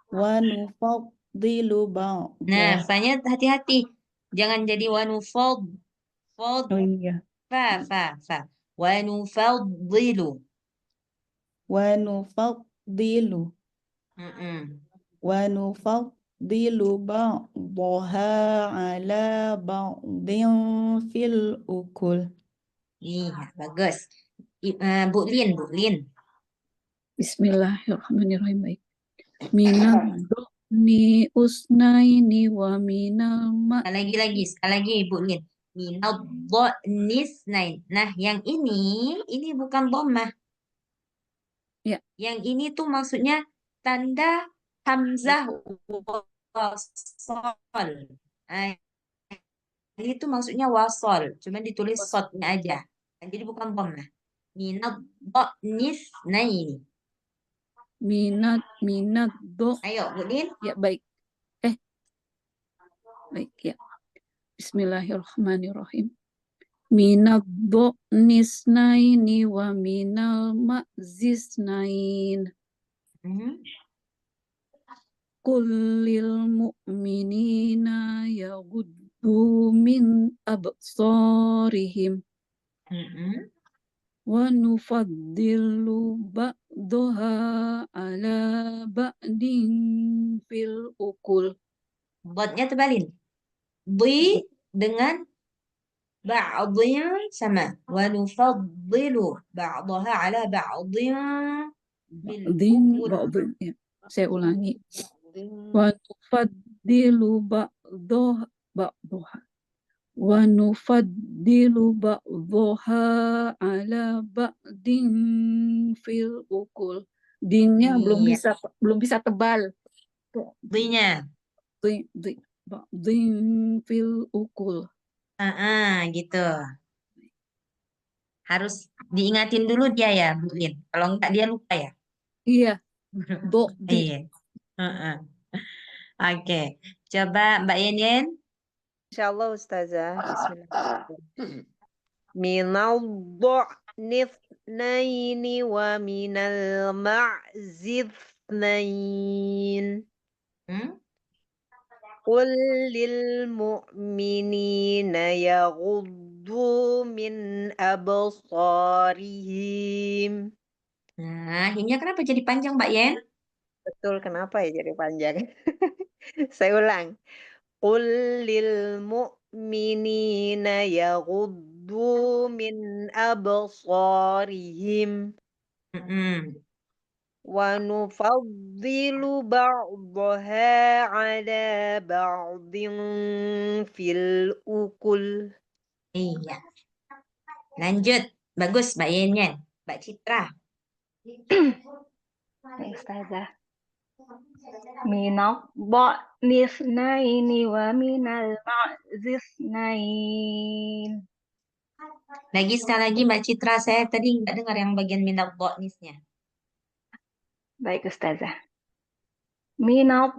wa nufaddilu Nah, ba'dah. fanya hati-hati. Jangan jadi wanufad. Fad, Oh iya. fa. Wanufaddilu. Wa nufaddilu Mm-mm. wa nufaddilu ba'daha ala ba'din fil ukul. Iya, bagus. Bu Lin. Bismillahirrahmanirrahim. Baik. Minal ni usnaini wa minal ma. Sekali lagi Bu Lin. Minadh-nisnain. Nah, yang ini bukan dhammah. Ya. Yang ini tuh maksudnya tanda hamzah wasol. Nah, ini tuh maksudnya wasol, cuma ditulis sodnya aja. Jadi bukan dhammah. Minadh-nisnain. Minat do. Ayo, Bu Lin. Ya, baik. Baik, ya. Bismillahirrahmanirrahim. Minad do nisnaini wa minal ma'zisnain. Kullil mu'minina yaghuddu min absarihim wa nufaddilu ba'daha ala ba'din fil ukul. Dotnya tebalin. Di dengan ba'dhin sama. Wa nufaddilu ba'daha ala ba'dhin bil ukul. Ba'dhin, ya. Saya ulangi. ba'dhin Wa nufaddilu ba'daha wa nufaddilu ba'daha ala ba'din fil ukul. Dinnya belum Iya. bisa tebal. Di-nya. Ba'din fil ukul. Gitu. Harus diingatin dulu dia ya, Bu Lin. Kalau enggak dia lupa ya. Iya. Do di. Iya. Oke. Coba Mbak Yen. Insyaallah Ustazah. Bismillahirrahmanirrahim. Minal dha'nithnaini wa minal ma'zithnain. Qul lil mu'minina yaghuddu min absarihim. Nah, himnya kenapa jadi panjang, Mbak Yen? Betul, kenapa ya jadi panjang? Saya ulang. Qul lil mu'minina yaghuddu min absarihim wa nufaddilu ba'daha ala ba'din fil ukul. Iya. Lanjut. Bagus, Mbak Yen. Mbak Citra. Ustazah. Minal dhanisnaini wa minal ma'zisnain. Sekali lagi Mbak Citra, saya tadi nggak dengar yang bagian minal dhanisnya. Baik Ustazah. Minal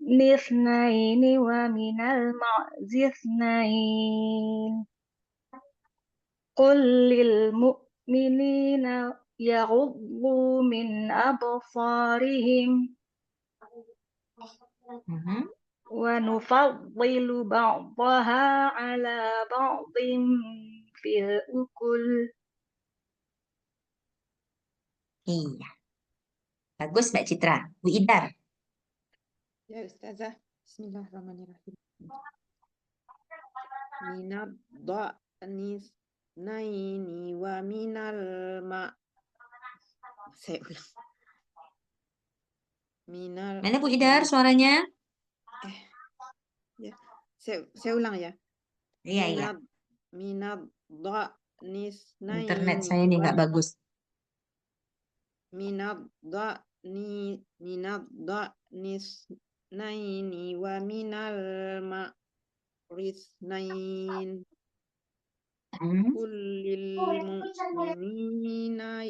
dhanisnaini wa minal ma'zisnain. Qul lil mu'minina yaghuddu min absarihim wa nufaddilu ba'daha ala ba'din fil ukul. Iya. Bagus Mbak Citra. Bu Idar. Ya Ustazah. Bismillahirrahmanirrahim. Minad dhanisnaini wa minal saya ulang. Minal Mana Bu Idar suaranya? ya. Saya ulang ya. Iya. Minad dhanisnaini. Internet saya ini nggak bagus. Minad dhanisnaini wa minal ma'risnain. Kullil mu'minina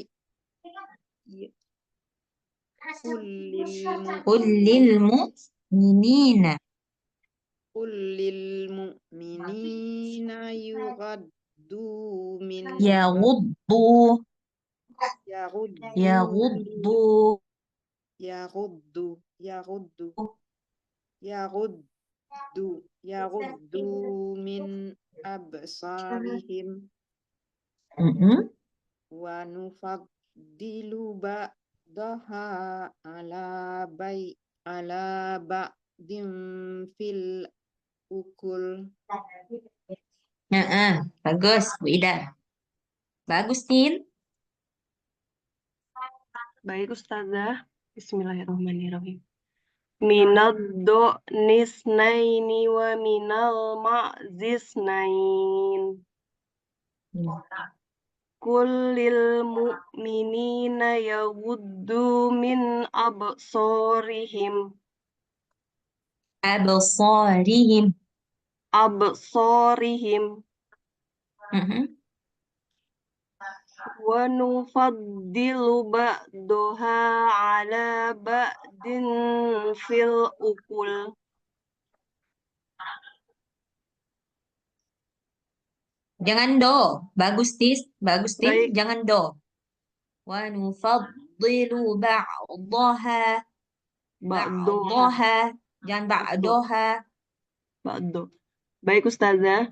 Kullil mu'minina. قل للمؤمنين يغضوا من يغضوا يغضوا يغضوا يغضوا يغضوا يغضوا يغضوا من أبصارهم Mm-mm. ونفضل بعضها على بعض في الأكل. Bagus, Bu Ida. Bagus, Tin. Baik Ustazah. Bismillahirrahmanirrahim. Minad nisnaini wa minal ma'zisnain. Kullil mu'minina yaghuddu min absarihim. Absarihim. Mm-mm. Wa nufaddilu ba'daha ala ba'din fil ukul. Jangan do. Bagus, Tis. Bagus, Tin. Baik, Jangan do. Wa nufaddilu ba'daha. ba'daha. Jangan Ba'do. ba'daha. Ba'do. Baik Ustazah.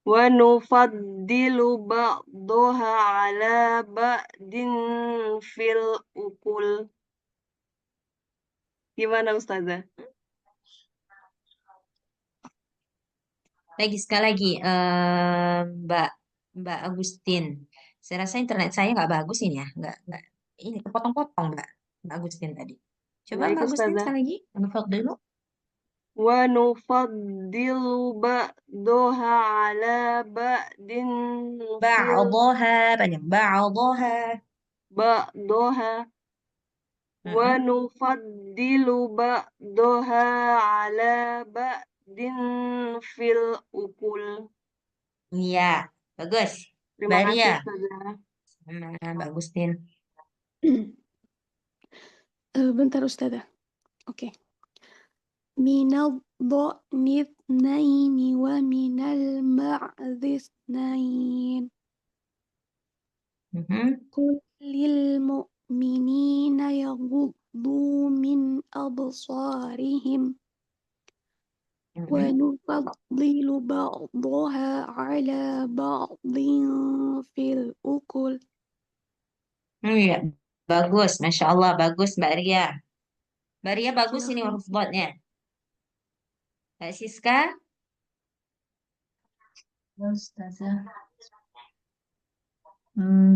Wa nufaddilu ba'daha ala ba'din fil ukul. Gimana Ustazah? Sekali lagi. Mbak Agustin. Saya rasa internet saya nggak bagus ini ya. Nggak. Ini kepotong-potong, Mbak Agustin tadi. Coba Baik Mbak Agustin Ustazah. sekali lagi. Nufaddilu. Wa nufaddilu ba'daha ala ba'din fil Ba'daha. Panjang. Ba'daha. ba'daha. Wa Mm-mm. nufaddilu ba'daha ala ba'din fil ukul. Iya. Bagus. Terima Mbak kasih Ria. Ustazah. Sama Mbak Agustin. Bentar Ustazah. Oke. Minal dha'ni itsnaini wa minal ma'dzi itsnain. Qul lil mu'minina yaghuddu min absarihim wa nufaddilu ba'daha ala ba'din fil ukul. Iya. Bagus. Masya Allah. Bagus Mbak Ria. Mbak Ria bagus ini Silakan. huruf dotnya. Mbak Siska. Ustazah.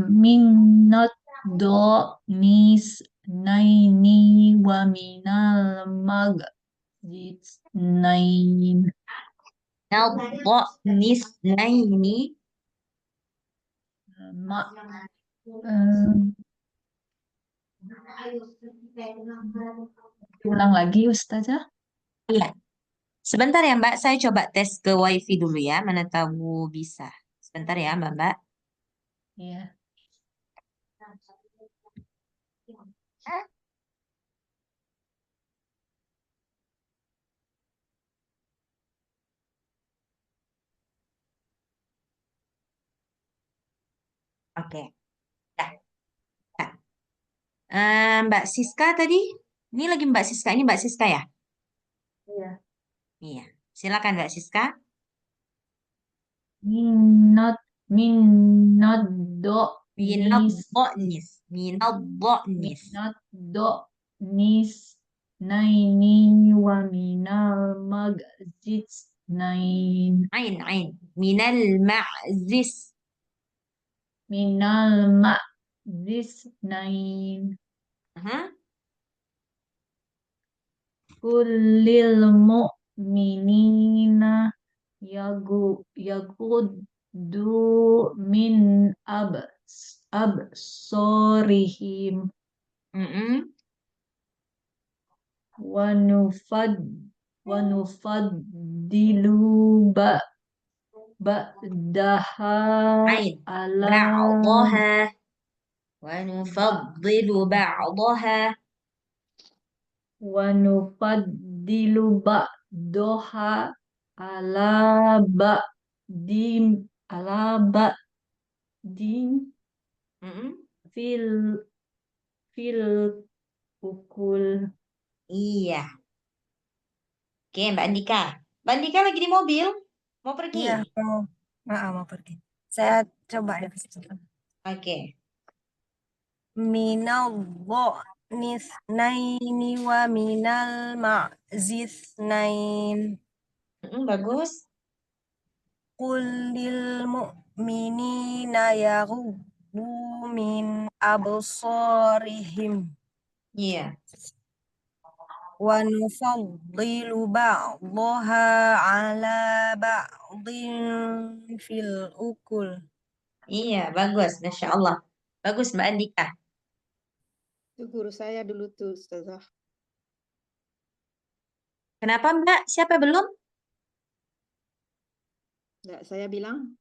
Minat do nis naini wa minal mag nain. Nis naini. Ulang lagi Ustazah. Iya. Sebentar ya Mbak, saya coba tes ke WiFi dulu ya, mana tahu bisa. Sebentar ya Mbak. Iya. Oke. Dah. Mbak Siska tadi, ini lagi Mbak Siska, ini Mbak Siska ya? Iya. Iya. Silakan Mbak Siska. Minat do nis Minat do nis naini wa minal mag nain. Ain. Minal ma'zis. Minal ma'zis nain. Kullil mu'minina yaguddu min absorihim wa nufaddilu ba'daha ala Ba'daha. Wa nufaddilu ba'daha. wa nufaddilu ba'daha ala ba'dim Mm-mm. fil ukul. Iya. Oke, Mbak Andika. Mbak Andika lagi di mobil? Mau pergi? Iya, mau pergi. Saya coba ya. Oke. Minal ithnaini wa minal ma'zithnain. Bagus. Qul lil mu'minina yaghuddu min absarihim Iya. wa nufaddilu ba'daha ala ba'din fil ukul. Iya, bagus. Masya Allah. Bagus, Mbak Andika. Itu guru saya dulu tuh, Ustazah. Kenapa, Mbak? Siapa belum? Nggak, saya bilang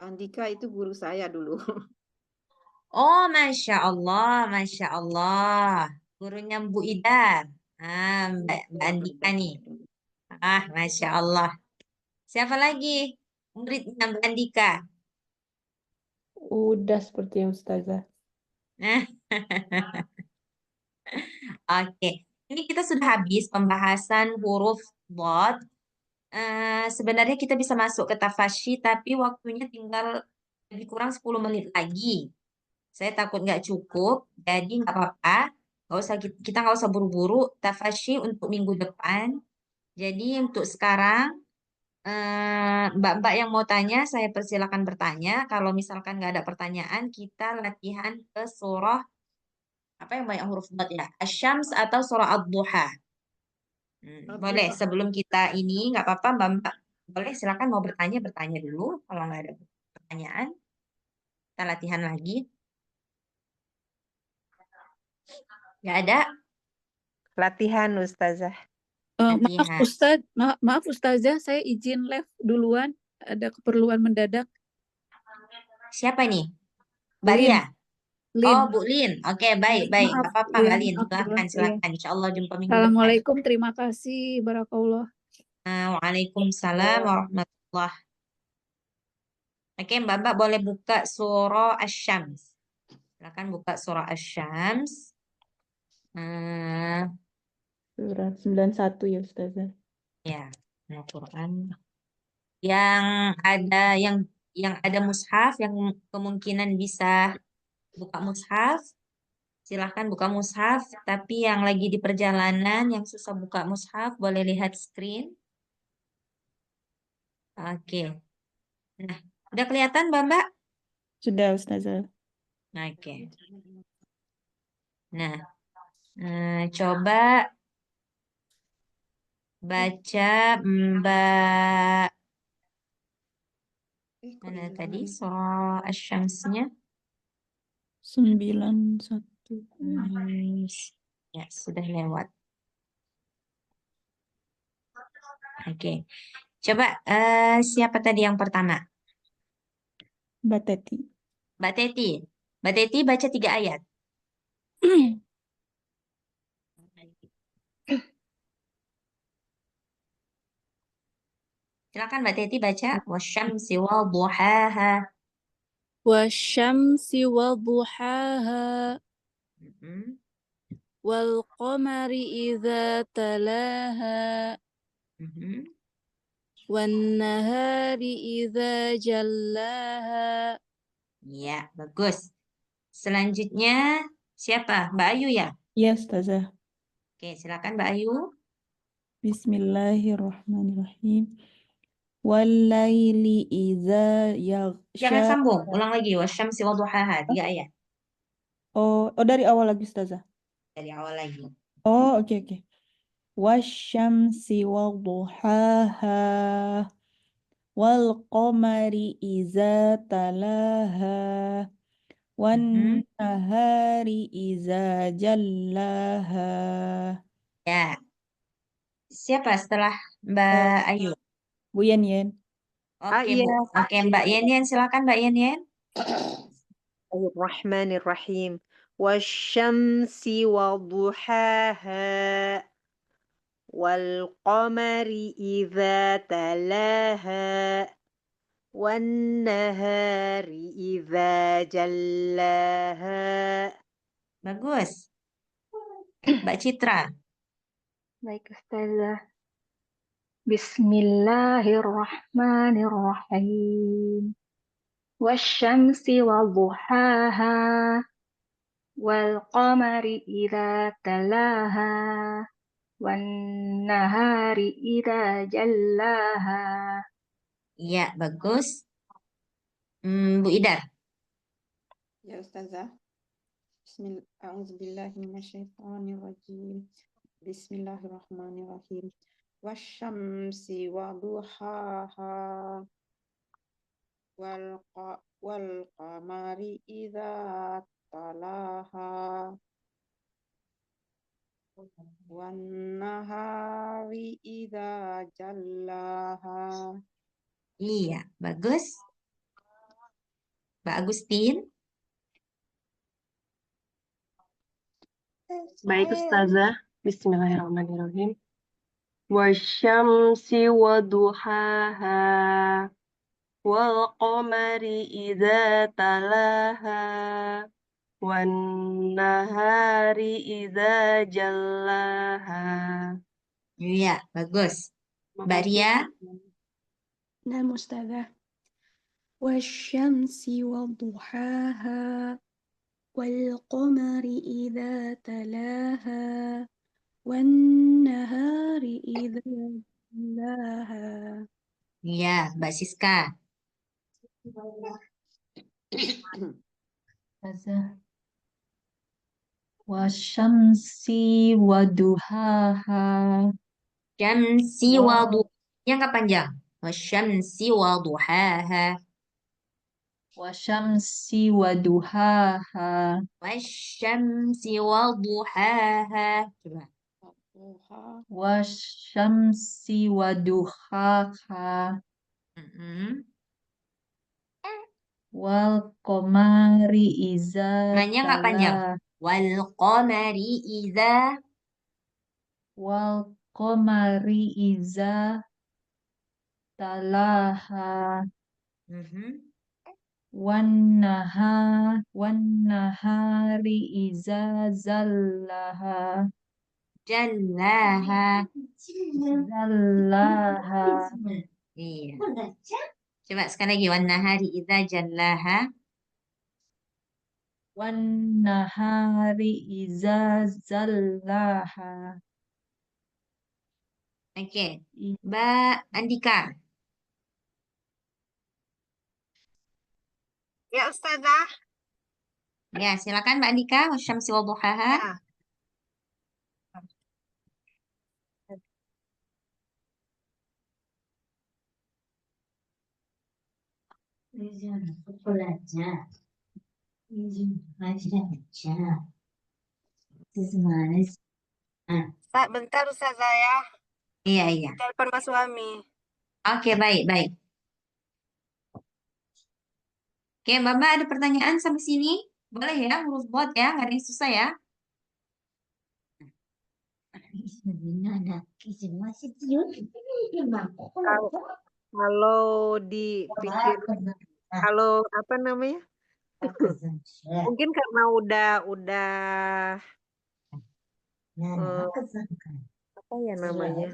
Andika itu guru saya dulu. Oh, Masya Allah. Masya Allah. Gurunya Bu Idar. Mbak Andika nih. Masya Allah. Siapa lagi? Muridnya Mbak Andika. Udah seperti yang Ustazah. Oke. Ini kita sudah habis pembahasan huruf dhad. Sebenarnya kita bisa masuk ke tafasyi, tapi waktunya tinggal lebih kurang 10 menit lagi. Saya takut nggak cukup, jadi nggak apa-apa. Kita nggak usah buru-buru. Tafasyi untuk minggu depan. Jadi untuk sekarang, mbak-mbak yang mau tanya, saya persilakan bertanya. Kalau misalkan nggak ada pertanyaan, kita latihan ke surah, apa yang banyak huruf dhad ya? Asy-Syams atau surah Ad-Duha. Boleh, sebelum kita ini, nggak apa-apa mbak-mbak. Boleh, silakan mau bertanya dulu. Kalau nggak ada pertanyaan, kita latihan lagi. Nggak ada? Latihan Ustazah. Maaf Ustazah, saya izin live duluan. Ada keperluan mendadak. Siapa nih? Mbak Lin. Ria? Lin. Oh, Bu Lin. Oke, baik. Maaf, Nggak apa-apa, iya, Mbak Lin. maaf, iya. Silakan. Insya Allah jumpa minggu depan. Assalamualaikum, terima kasih. Barakallah. Waalaikumsalam warahmatullahi. Oke, Mbak boleh buka surah Asy-Syams. Silakan buka surah Asy-Syams. Surat 91 ya Ustazah. Ya, Al-Quran. Yang ada mushaf, yang kemungkinan bisa buka mushaf, silahkan buka mushaf. Tapi yang lagi di perjalanan, yang susah buka mushaf, boleh lihat screen. Oke. Nah, udah kelihatan, Mbak? Sudah Ustazah. Oke. Nah, coba baca Mbak. Mana tadi surah Asy-Syamsnya? 91. Ya, sudah lewat. Oke. Coba siapa tadi yang pertama? Mbak Teti. Mbak Teti. Mbak Teti baca 3 ayat. Silakan Mbak Teti baca. Wasyamsi wa duhaha. Wasyamsi wa duhaha. Wal qamari idza talaha. Wan nahari idza jallaha. Ya, bagus. Selanjutnya siapa? Mbak Ayu ya? Iya Ustazah. Oke, silakan Mbak Ayu. Bismillahirrahmanirrahim. Walaili idza Jangan yaghsha. sambung. Ulang lagi. Wasyamsi wa duhaha. 3 ayat. Oh, dari awal lagi Ustazah. Dari awal lagi. Oh, oke. Wasyamsi wadduhaha wal qamari idza talaha wan nahari idza jallaha. Ya. Siapa setelah Mbak Ayu? Bu Yen. Oke, iya. Bu. Oke, Mbak Yen. Silakan Mbak Yen. Bismillahirrahmanirrahim. Wasyamsi wa duhaha. والقمر إذا تلاها والنهار إذا جلاها. Bagus. Mbak Citra. Baik, Ustazah. Bismillahirrahmanirrahim. Wasyamsi wadduhaha wal qamari idza talaha wan nahari idza jallaha. Iya, bagus. Bu Ida. Ya Ustazah. A'udzubillahiminasyaitonirrajim. Bismillahirrahmanirrahim. Wasyamsi waduhaha wal qamari idza talaha wan nahari idza jallaha. Iya, bagus. Mbak Agustin. Baik Ustazah. Bismillahirrahmanirrahim. Wasyamsi waduhaha wal qamari idza talaha wan nahari idza jallaha. Iya, bagus. Mbak Ria. نعم أستاذة. والشمس وضحاها والقمر إذا تلاها والنهار إذا جلاها. Iya, Mbak Siska. Ustazah. Wasyamsi waduhaha. Syamsi Wa- waduhaha. Yang nggak panjang. Wasyamsi waduhaha. Wasyamsi waduhaha. Wasyamsi waduhaha. Coba. Wasyamsi waduhaha. Wal qamari iza Namanya nggak panjang. Wal qamari idza. Wal qamari iza talaha. Wan nahari iza zallaha. Jallaha. Zallaha. Iya. Coba sekali lagi. Wan nahari idza jallaha. Wan nahari iza zallaha. Oke. Mbak Andika. Ya Ustazah. Ya, silakan Mbak Andika. Wasyamsi waduhaha. Bentar Ustazah ya. Iya, iya. Telepon Mas suami. Oke, baik, baik. Oke, Mbak ada pertanyaan sampai sini? Boleh ya, huruf bot ya, nggak ada yang susah ya. Kalau dipikir, kalau apa namanya? Mungkin karena udah apa ya namanya?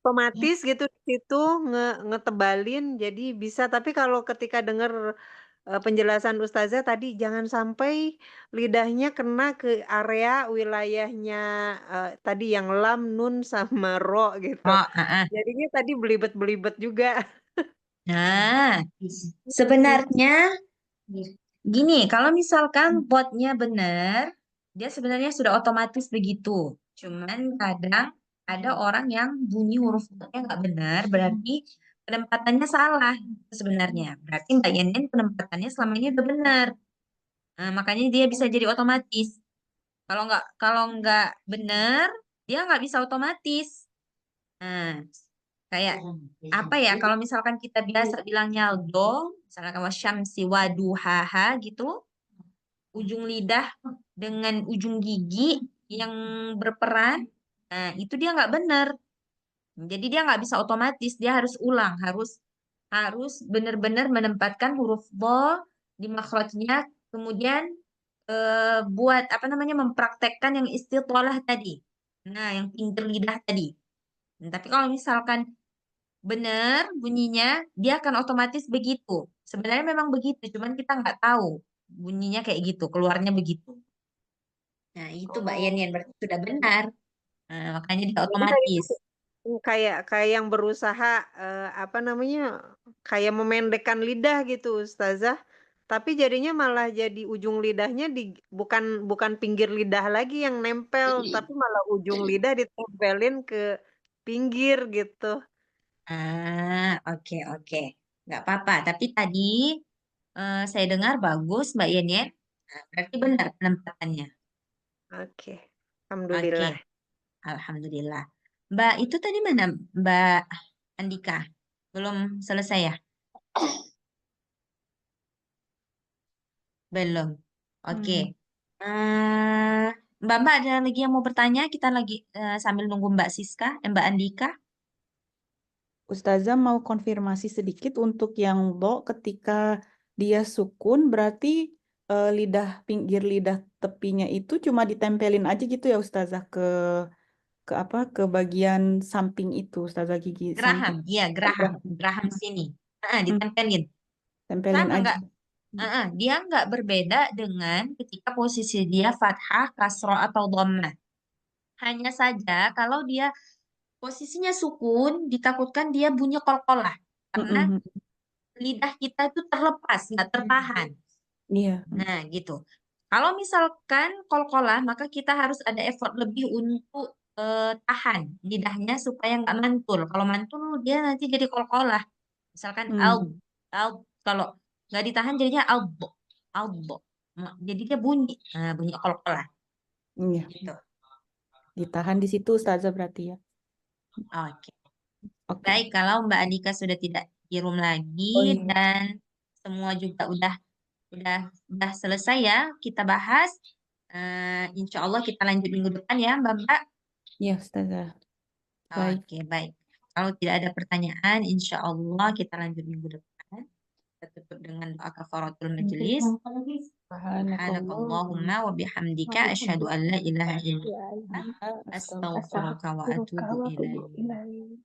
Otomatis gitu di situ ngetebalin jadi bisa, tapi kalau ketika dengar penjelasan Ustazah tadi jangan sampai lidahnya kena ke area wilayahnya tadi yang lam, nun sama ro gitu. Oh, Jadinya tadi belibet-belibet juga. Nah, sebenarnya gini, kalau misalkan botnya benar, dia sebenarnya sudah otomatis begitu. Cuman kadang ada orang yang bunyi huruf botnya nggak benar, berarti penempatannya salah sebenarnya. Berarti Mbak Yenen penempatannya selama ini udah benar. Nah, makanya dia bisa jadi otomatis. Kalau nggak benar, dia nggak bisa otomatis. Nah, kayak apa ya? Kalau misalkan kita biasa bilangnya do, misalkan wasyamsi waduhaha gitu, ujung lidah dengan ujung gigi yang berperan Nah, itu dia nggak benar. Jadi dia nggak bisa otomatis, dia harus ulang, harus benar-benar menempatkan huruf dho di makhrajnya, kemudian buat apa namanya mempraktekkan yang istitolah tadi. Nah, yang pinggir lidah tadi. Nah, tapi kalau misalkan benar bunyinya, dia akan otomatis begitu. Sebenarnya memang begitu, cuman kita nggak tahu bunyinya kayak gitu, keluarnya begitu. Nah, itu Mbak Yenian berarti sudah benar. Nah, makanya dia Jadi otomatis. kayak yang berusaha apa namanya kayak memendekkan lidah gitu Ustazah. Tapi jadinya malah jadi ujung lidahnya bukan pinggir lidah lagi yang nempel, tapi malah ujung lidah ditempelin ke pinggir gitu. Oke, oke. Nggak apa-apa. Tapi tadi saya dengar bagus Mbak Yenian. Nah, berarti benar penempatannya. Oke. Oke, Alhamdulillah. alhamdulillah. Mbak, itu tadi mana Mbak Andika? Belum selesai ya? Belum. Oke. Mbak ada lagi yang mau bertanya? Kita lagi sambil nunggu Mbak Siska, Mbak Andika. Ustazah mau konfirmasi sedikit untuk yang do ketika dia sukun berarti pinggir lidah tepinya itu cuma ditempelin aja gitu ya Ustazah ke bagian samping itu Ustazah gigi Geraham, samping. iya geraham sini. Ditempelin. Tempelin Sama aja. dia nggak berbeda dengan ketika posisi dia fathah, kasroh atau dhammah. Hanya saja kalau dia posisinya sukun, ditakutkan dia bunyi qalqalah. Karena lidah kita itu terlepas, nggak tertahan. Iya. Nah, gitu. Kalau misalkan qalqalah, maka kita harus ada effort lebih untuk tahan lidahnya supaya nggak mantul. Kalau mantul, dia nanti jadi qalqalah. Misalkan kalau nggak ditahan jadinya albo. Jadi dia bunyi, bunyi qalqalah. Iya. Gitu. Ditahan di situ Ustazah berarti ya. Oke. Oke. Baik, kalau Mbak Andika sudah tidak di room lagi Oh, iya. dan semua juga udah selesai ya kita bahas. Insya Allah kita lanjut minggu depan ya Mbak. Iya Ustazah. Baik. Oke, baik. Kalau tidak ada pertanyaan, insya Allah kita lanjut minggu depan. Kita tutup dengan doa kafaratul majelis. Subhanakallahumma wa bihamdika asyhadu an la ilaha illa anta astaghfiruka wa atubu ilaik.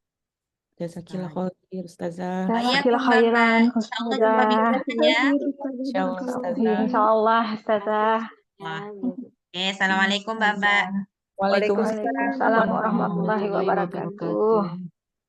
Jazakillah khair Ustazah. Jazakallah khairan, Insya Allah jumpa minggu depan ya. Insya Allah Ustazah. Insyaallah Ustazah. Oke, assalamualaikum Mbak. Waalaikumsalam Waalaikumsalam warahmatullahi wabarakatuh.